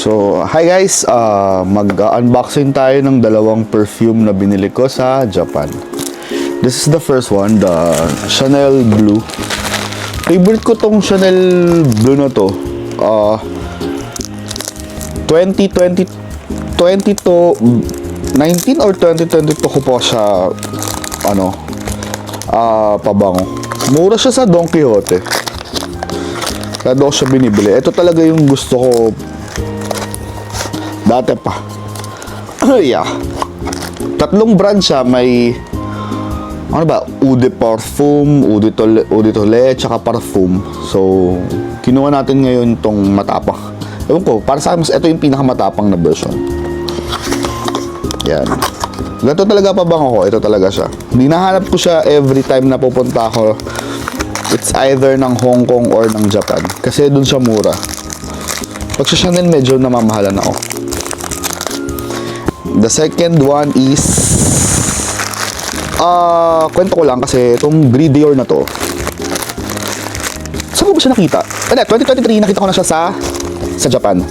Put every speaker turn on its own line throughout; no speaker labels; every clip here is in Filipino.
So, hi guys, mag-unboxing tayo ng dalawang perfume na binili ko sa Japan. This is the first one, the Chanel Blue. Favorite ko tong Chanel Blue na to. 2020 to 19 or 2022 ko po siya pabango. Mura siya sa Don Quijote. Kaya doon siya binibili. Ito talaga yung gusto ko dati pa. Yeah. Tatlong brand siya. May Eau de Parfum, Eau de Toilette, tsaka Parfum. So, kinuha natin ngayon tong matapang. Ewan ko, para sa akin, ito yung pinakamatapang na version. Yan. Ganito talaga pabango ko. Ito talaga siya. Hinahanap ko siya every time na pupunta ako. It's either ng Hong Kong or ng Japan. Kasi dun siya mura. Pag sa Chanel, medyo namamahalan ako. The second one is kwento ko lang kasi itong Brie Dior na to. Saan ko ba siya nakita? 2023 nakita ko na siya sa Japan.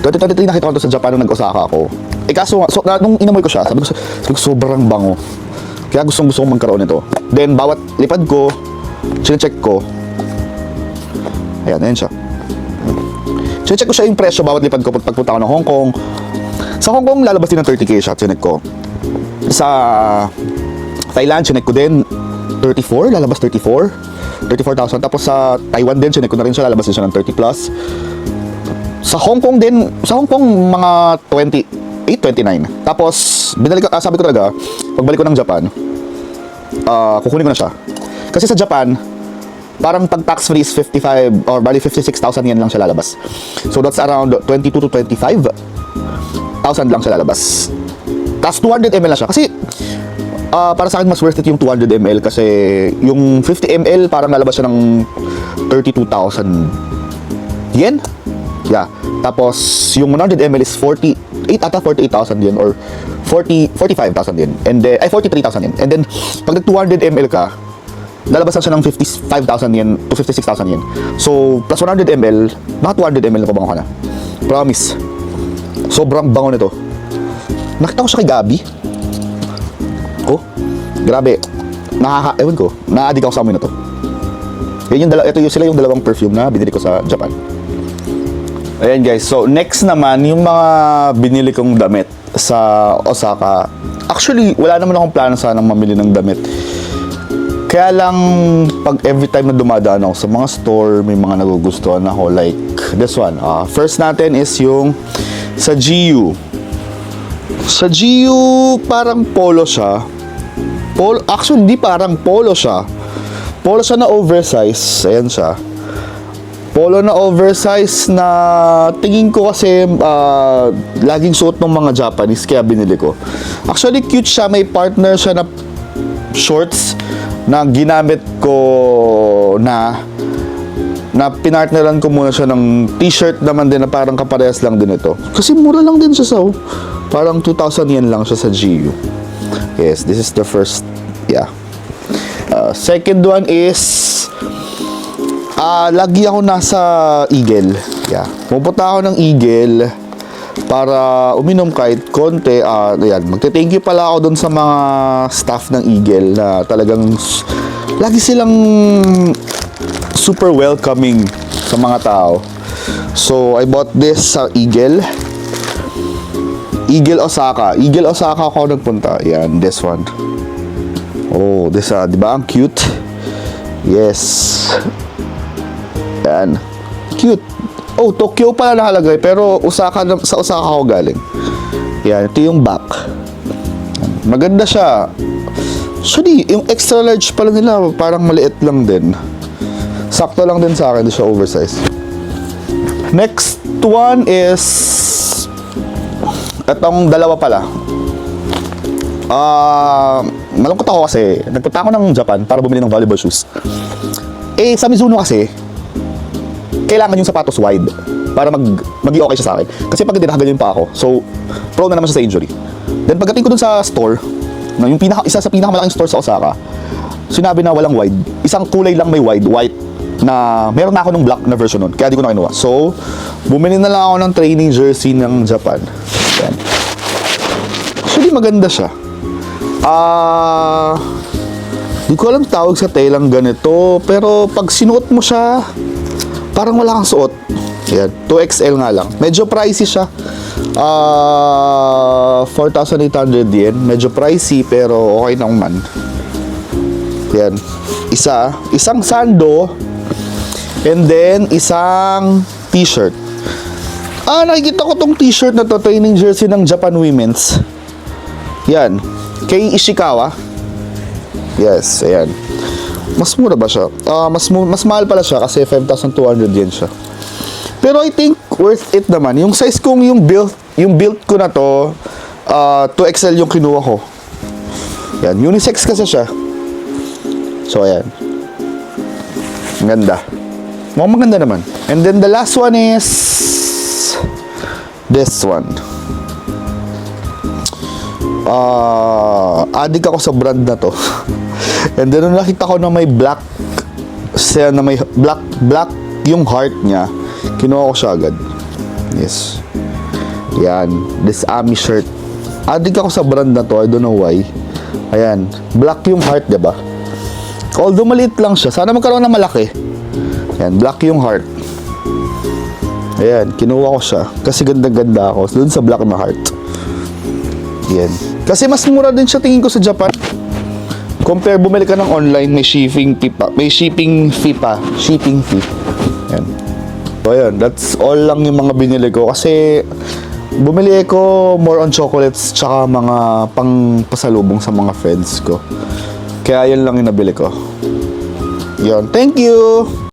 2023 nakita ko na to sa Japan nung nag-Osaka ako. Kaso nung inamoy ko siya, sabi ko sobrang bango. Kaya gusto ko magkaroon nito. Then bawat lipad ko, chine-check ko. Ayan siya. Chine-check ko siya yung presyo bawat lipad ko pagpunta ako ng Hong Kong. Sa Hong Kong lalabas din ng 30k siya, chinek ko. Sa Thailand, chinek ko din 34, lalabas 34,000. Tapos sa Taiwan din, chinek ko na rin siya, lalabas din siya ng 30 plus. Sa Hong Kong din, mga 28, 29. Tapos sabi ko talaga, pagbalik ko ng Japan, kukunin ko na siya. Kasi sa Japan, parang pag tax free is 55 or bali 56,000 yen lang siya lalabas. So that's around 22 to 25,000 lang siya lalabas. Tapos 200 ml na siya. Kasi para sa akin mas worth it yung 200 ml kasi yung 50 ml parang lalabas siya ng 32,000 yen. Yeah. Tapos yung 100 ml is 48,000 yen or 45,000 yen. And then 43,000 yen. And then pag nag 200 ml ka, lalabas lang siya ng 55,000 yen to 56,000 yen. So plus 100 ml, mga 200 ml na pabango ka na. Promise. Sobrang bango nito. Nakita ko siya kay Gabi. Oh, grabe. Ewan ko, na-addict ako sa amoy na to. Sila yung dalawang perfume na binili ko sa Japan. Ayan guys, so next naman, yung mga binili kong damit sa Osaka. Actually, wala naman akong plano sanang mamili ng damit. Kaya lang, pag every time na dumadaan ako sa mga store, may mga nagugustuhan ako. Like this one. First natin is yung sa GU. Sa GU, parang polo siya. Actually, di parang polo siya. Polo siya na oversize. Ayan siya. Polo na oversize na tingin ko kasi laging suot ng mga Japanese, kaya binili ko. Actually, cute siya. May partner siya na shorts na ginamit ko na pinartneran ko muna siya ng t-shirt naman din na parang kaparehas lang din ito. Kasi mura lang din siya parang 2,000 yen lang siya sa GU. Yes, this is the first. Yeah. Second one is lagi ako nasa Eagle. Yeah. Pupunta ako ng Eagle para uminom kahit konti. Ayan, magte-thank you pala ako doon sa mga staff ng Eagle na talagang lagi silang super welcoming sa mga tao. So, I bought this sa Eagle Osaka. Eagle Osaka ako nagpunta. Yan, this one. Oh, this di ba? Ang cute. Yes. Yan. Cute. Oh, Tokyo pala nakalagay pero sa Osaka ako galing. Yan, ito yung back. Maganda siya. Actually, yung extra large pala nila parang maliit lang din. Sakto lang din sa akin, hindi siya oversized. Next one is itong dalawa pala. Malungkot ako kasi nagpunta ako ng Japan para bumili ng volleyball shoes. Sa Mizuno kasi kailangan yung sapatos wide para maging okay siya sa akin. Kasi pag hindi nakaganyan pa ako, so prone na naman siya sa injury. Then pagdating ko dun sa store, isa sa pinakamalaking store sa Osaka, sinabi na walang wide. Isang kulay lang may wide, white. na meron na ako ng black na version nun. Kaya di ko na kinuha. So, bumili na lang ako ng training jersey ng Japan. Yan. Actually, maganda siya. Di ko alam tawag sa telang ganito. Pero pag sinuot mo siya, parang wala kang suot. Yan. 2XL nga lang. Medyo pricey siya. 4,800 yen. Medyo pricey pero okay naman. Yan. Isang sando. And then, isang t-shirt. Nakikita ko tong t-shirt na to, training jersey ng Japan Women's. Yan. Kay Ishikawa. Yes, ayan. Mas mura ba siya? Mas mahal pala siya kasi 5,200 yen siya. Pero I think worth it naman. Yung size kong yung build ko na to, 2XL yung kinuha ko. Yan, unisex kasi siya. So ayan. Ang ganda. Mukhang maganda naman. And then the last one is this one. Adik ako sa brand na to. And then nung nakita ko na may black yung heart niya, kinuha ko siya agad. Yes. Yan. This Ami shirt. Adik ako sa brand na to. I don't know why. Ayan. Black yung heart, diba? Although maliit lang siya. Sana magkaroon ng malaki. Ayan. Black yung heart. Ayan. Kinuha ko siya. Kasi ganda-ganda ako. Doon sa black na heart. Ayan. Kasi mas mura din siya tingin ko sa Japan. Compare, bumili ka ng online, may shipping fee pa. May shipping fee pa. Shipping fee. Ayan. So, ayan. That's all lang yung mga binili ko. Kasi, bumili ko more on chocolates tsaka mga pasalubong sa mga friends ko. Kaya yan lang yung nabili ko. Yun. Thank you!